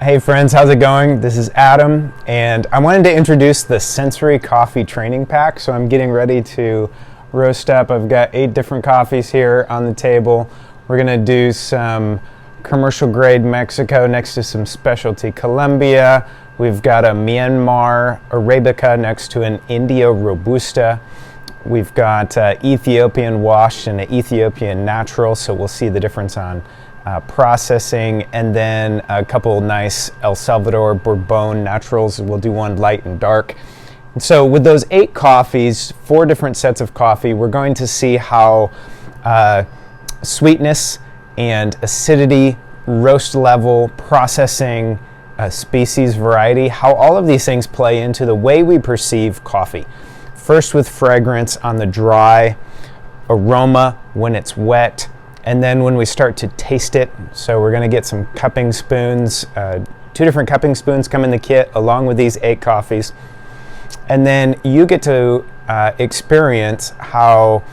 Hey friends, how's it going? This is Adam, and I wanted to introduce the Sensory Coffee Training Pack. So I'm getting ready to roast up. I've got 8 different coffees here on the table. We're gonna do some commercial grade Mexico next to some specialty Colombia. We've got a Myanmar Arabica next to an India Robusta. We've got Ethiopian washed and an Ethiopian natural, so we'll see the difference on processing, and then a couple nice El Salvador Bourbon naturals. We'll do one light and dark. And so with those 8 coffees, 4 different sets of coffee, we're going to see how sweetness and acidity, roast level, processing, species variety, how all of these things play into the way we perceive coffee. First with fragrance on the dry, aroma when it's wet, and then when we start to taste it. So we're going to get some cupping spoons. 2 different cupping spoons come in the kit along with these 8 coffees. And then you get to experience how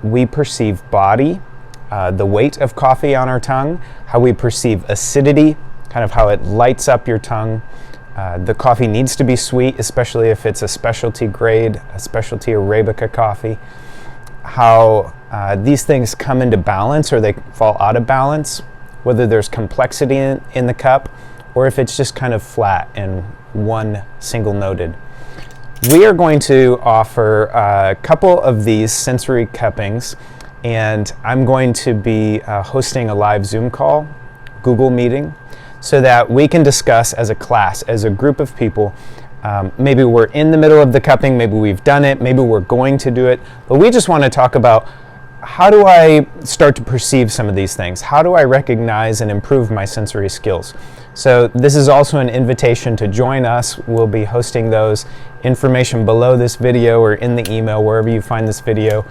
we perceive body, the weight of coffee on our tongue, how we perceive acidity, kind of how it lights up your tongue. The coffee needs to be sweet, especially if it's a specialty grade, a specialty Arabica coffee. How these things come into balance or they fall out of balance, whether there's complexity in the cup or if it's just kind of flat and one single noted. We are going to offer a couple of these sensory cuppings, and I'm going to be hosting a live Zoom call, Google meeting, so that we can discuss as a class, as a group of people. Maybe we're in the middle of the cupping, maybe we've done it, maybe we're going to do it, but we just want to talk about how do I start to perceive some of these things? How do I recognize and improve my sensory skills? So this is also an invitation to join us. We'll be hosting those. Information below this video or in the email, wherever you find this video.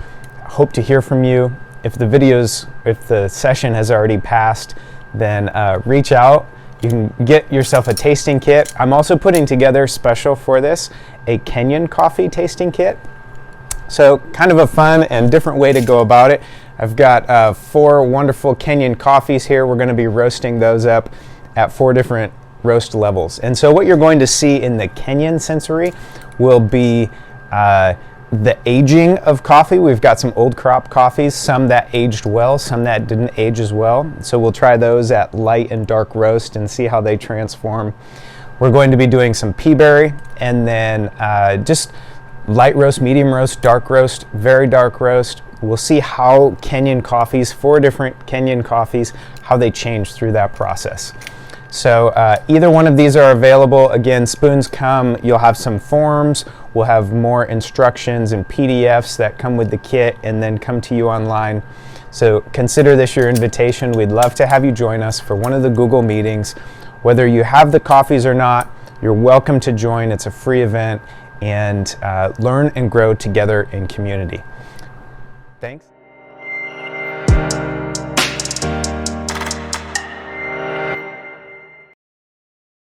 Hope to hear from you. If the session has already passed, then reach out. You can get yourself a tasting kit. I'm also putting together special for this, a Kenyan coffee tasting kit. So kind of a fun and different way to go about it. I've got 4 wonderful Kenyan coffees here. We're going to be roasting those up at 4 different roast levels. And so what you're going to see in the Kenyan sensory will be the aging of coffee. We've got some old crop coffees, some that aged well, some that didn't age as well. So we'll try those at light and dark roast and see how they transform. We're going to be doing some pea berry, and then just light roast, medium roast, dark roast, very dark roast. We'll see how Kenyan coffees, 4 different Kenyan coffees, how they change through that process. So either one of these are available. Again, spoons come, you'll have some forms, we'll have more instructions and PDFs that come with the kit and then come to you online. So consider this your invitation. We'd love to have you join us for one of the Google meetings. Whether you have the coffees or not, you're welcome to join. It's a free event, and learn and grow together in community. Thanks.